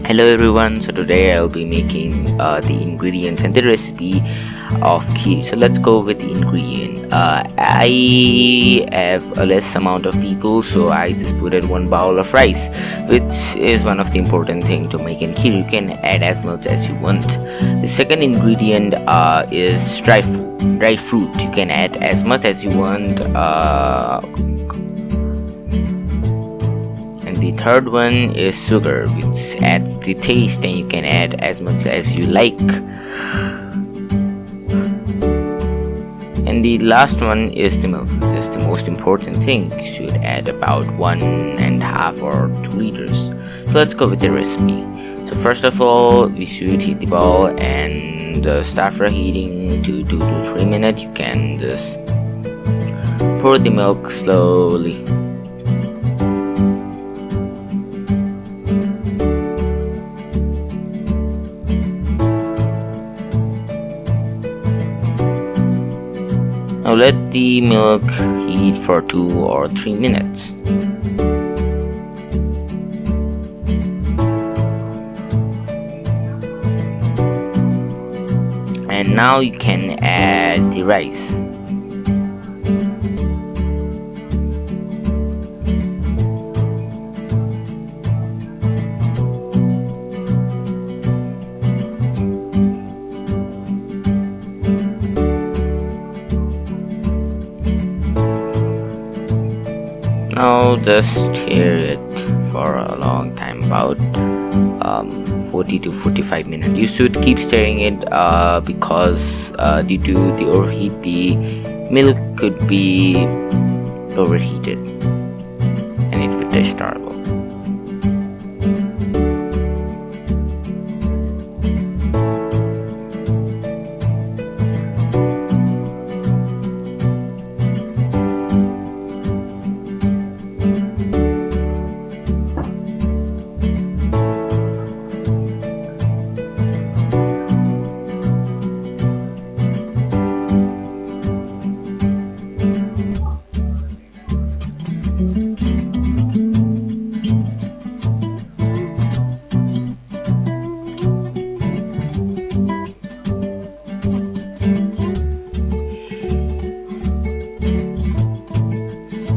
Hello everyone, so today I'll be making the ingredients and the recipe of kheer. So let's go with the ingredient. I have a less amount of people, so I just put in 1 bowl of rice, which is one of the important thing to make in kheer. You can add as much as you want. The second ingredient is dry fruit. You can add as much as you want. And the third one is sugar, which adds the taste, and you can add as much as you like. And the last one is the milk, which is the most important thing. You should add about 1.5 or 2 liters. So let's go with the recipe. So first of all, we should heat the bowl and start for heating to 2 to 3 minutes. You can just pour the milk slowly. Now let the milk heat for 2 or 3 minutes. And now you can add the rice. Now just stir it for a long time, about 40 to 45 minutes. You should keep stirring it because due to the overheat, the milk could be overheated and it would taste terrible.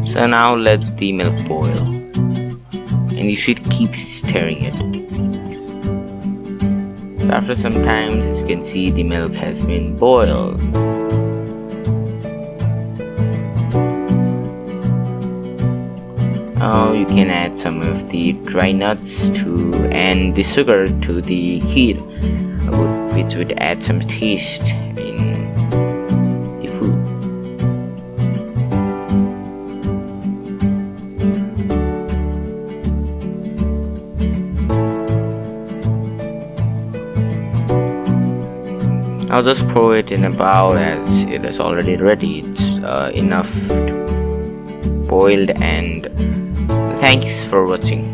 So now let the milk boil, and you should keep stirring it. So after some time, as you can see, the milk has been boiled. Now you can add some of the dry nuts and the sugar to the kheer, which would add some taste in the food. Now just pour it in a bowl as it is already ready. It's enough boiled, and thanks for watching.